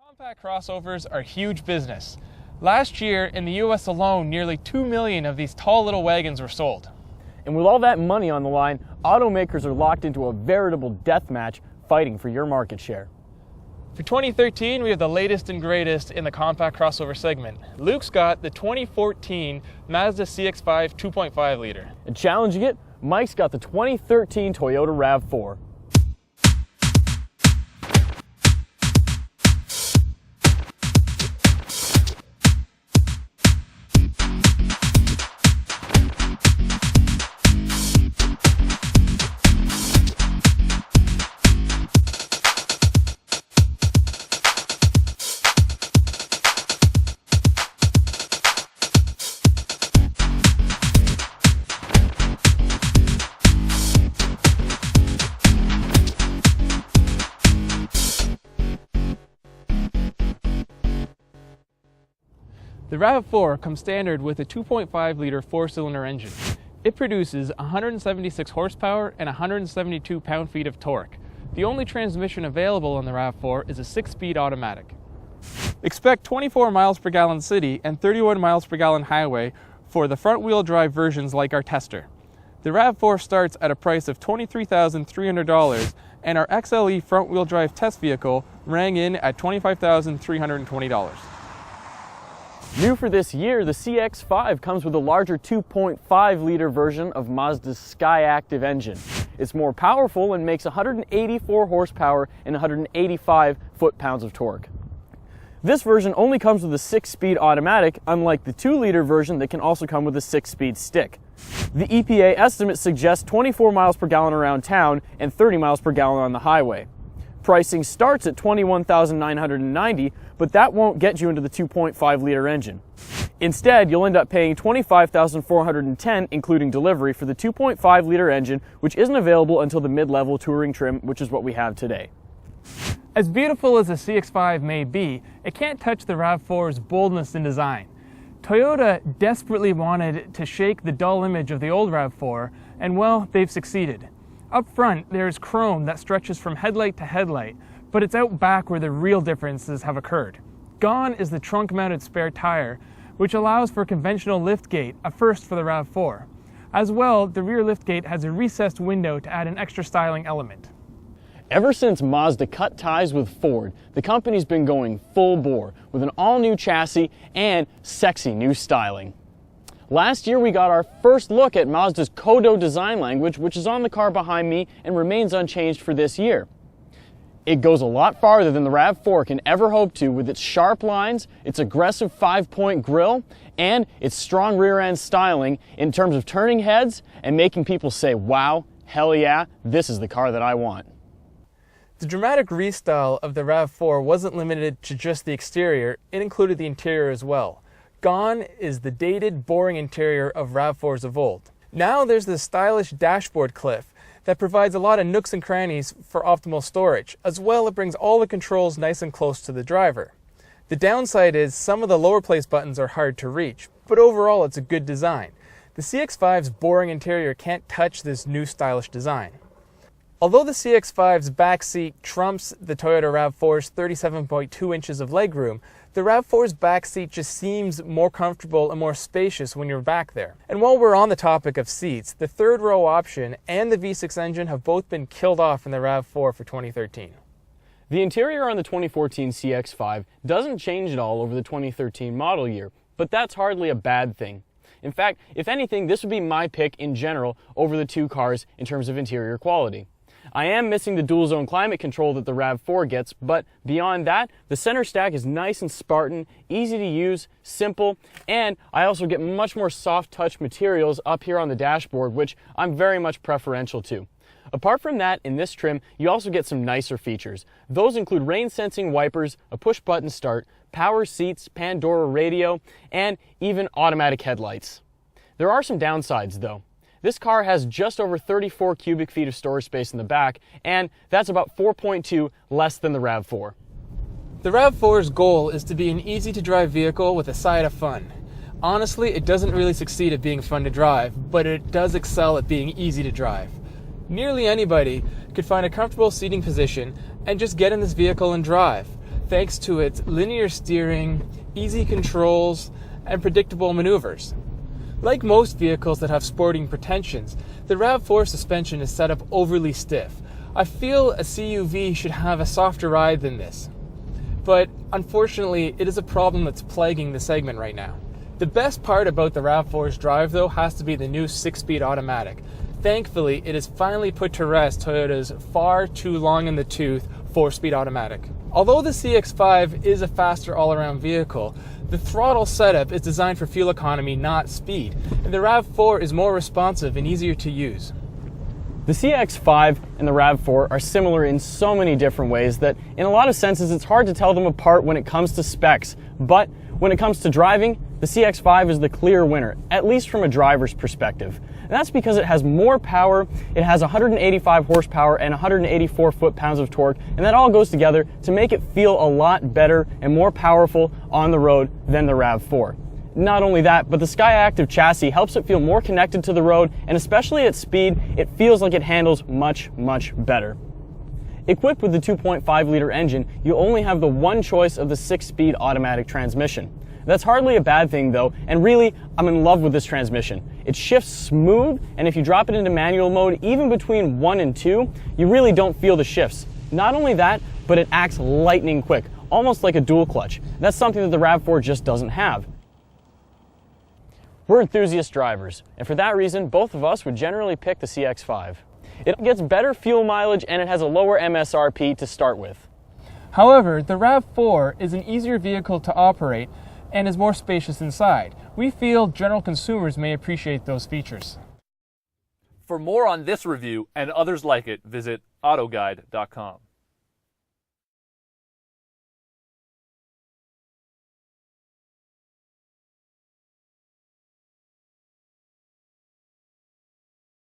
Compact crossovers are huge business. Last year, in the US alone, nearly 2 million of these tall little wagons were sold. And with all that money on the line, automakers are locked into a veritable death match fighting for your market share. For 2013, we have the latest and greatest in the compact crossover segment. Luke's got the 2014 Mazda CX-5 2.5 liter. And challenging it, Mike's got the 2013 Toyota RAV4. The RAV4 comes standard with a 2.5 liter four-cylinder engine. It produces 176 horsepower and 172 pound-feet of torque. The only transmission available on the RAV4 is a 6-speed automatic. Expect 24 miles per gallon city and 31 miles per gallon highway for the front-wheel drive versions like our tester. The RAV4 starts at a price of $23,300 and our XLE front-wheel drive test vehicle rang in at $25,320. New for this year, the CX-5 comes with a larger 2.5 liter version of Mazda's Skyactiv engine. It's more powerful and makes 184 horsepower and 185 foot-pounds of torque. This version only comes with a 6-speed automatic, unlike the 2-liter version that can also come with a 6-speed stick. The EPA estimate suggests 24 miles per gallon around town and 30 miles per gallon on the highway. Pricing starts at $21,990, but that won't get you into the 2.5 liter engine. Instead, you'll end up paying $25,410 including delivery for the 2.5 liter engine, which isn't available until the mid-level touring trim, which is what we have today. As beautiful as the CX-5 may be, it can't touch the RAV4's boldness in design. Toyota desperately wanted to shake the dull image of the old RAV4, and well, they've succeeded. Up front, there's chrome that stretches from headlight to headlight, but it's out back where the real differences have occurred. Gone is the trunk-mounted spare tire, which allows for conventional liftgate, a first for the RAV4. As well, the rear liftgate has a recessed window to add an extra styling element. Ever since Mazda cut ties with Ford, the company's been going full bore with an all-new chassis and sexy new styling. Last year we got our first look at Mazda's Kodo design language, which is on the car behind me and remains unchanged for this year. It goes a lot farther than the RAV4 can ever hope to with its sharp lines, its aggressive 5-point grille, and its strong rear-end styling in terms of turning heads and making people say, wow, hell yeah, this is the car that I want. The dramatic restyle of the RAV4 wasn't limited to just the exterior, it included the interior as well. Gone is the dated, boring interior of RAV4s of old. Now there's the stylish dashboard cliff that provides a lot of nooks and crannies for optimal storage. As well, it brings all the controls nice and close to the driver. The downside is some of the lower place buttons are hard to reach, but overall it's a good design. The CX-5's boring interior can't touch this new stylish design. Although the CX-5's back seat trumps the Toyota RAV4's 37.2 inches of legroom, the RAV4's back seat just seems more comfortable and more spacious when you're back there. And while we're on the topic of seats, the third row option and the V6 engine have both been killed off in the RAV4 for 2013. The interior on the 2014 CX-5 doesn't change at all over the 2013 model year, but that's hardly a bad thing. In fact, if anything, this would be my pick in general over the two cars in terms of interior quality. I am missing the dual zone climate control that the RAV4 gets, but beyond that, the center stack is nice and Spartan, easy to use, simple, and I also get much more soft touch materials up here on the dashboard, which I'm very much preferential to. Apart from that, in this trim, you also get some nicer features. Those include rain sensing wipers, a push button start, power seats, Pandora radio, and even automatic headlights. There are some downsides though. This car has just over 34 cubic feet of storage space in the back, and that's about 4.2 less than the RAV4. The RAV4's goal is to be an easy-to-drive vehicle with a side of fun. Honestly, it doesn't really succeed at being fun to drive, but it does excel at being easy to drive. Nearly anybody could find a comfortable seating position and just get in this vehicle and drive. thanks to its linear steering, easy controls, and predictable maneuvers. Like most vehicles that have sporting pretensions, the RAV4 suspension is set up overly stiff. I feel a CUV should have a softer ride than this. But unfortunately, it is a problem that's plaguing the segment right now. The best part about the RAV4's drive, though, has to be the new 6-speed automatic. Thankfully, it has finally put to rest Toyota's far too long in the tooth 4-speed automatic. Although the CX-5 is a faster all-around vehicle, the throttle setup is designed for fuel economy, not speed, and the RAV4 is more responsive and easier to use. The CX-5 and the RAV4 are similar in so many different ways that in a lot of senses it's hard to tell them apart when it comes to specs. But when it comes to driving, the CX-5 is the clear winner, at least from a driver's perspective. And that's because it has more power, it has 185 horsepower and 184 foot-pounds of torque, and that all goes together to make it feel a lot better and more powerful on the road than the RAV4. Not only that, but the Skyactiv chassis helps it feel more connected to the road, and especially at speed, it feels like it handles much, much better. Equipped with the 2.5-liter engine, you only have the one choice of the 6-speed automatic transmission. That's hardly a bad thing though, and really, I'm in love with this transmission. It shifts smooth, and if you drop it into manual mode, even between 1 and 2, you really don't feel the shifts. Not only that, but it acts lightning quick, almost like a dual clutch. That's something that the RAV4 just doesn't have. We're enthusiast drivers, and for that reason, both of us would generally pick the CX-5. It gets better fuel mileage and it has a lower MSRP to start with. However, the RAV4 is an easier vehicle to operate and is more spacious inside. We feel general consumers may appreciate those features. For more on this review and others like it, visit autoguide.com.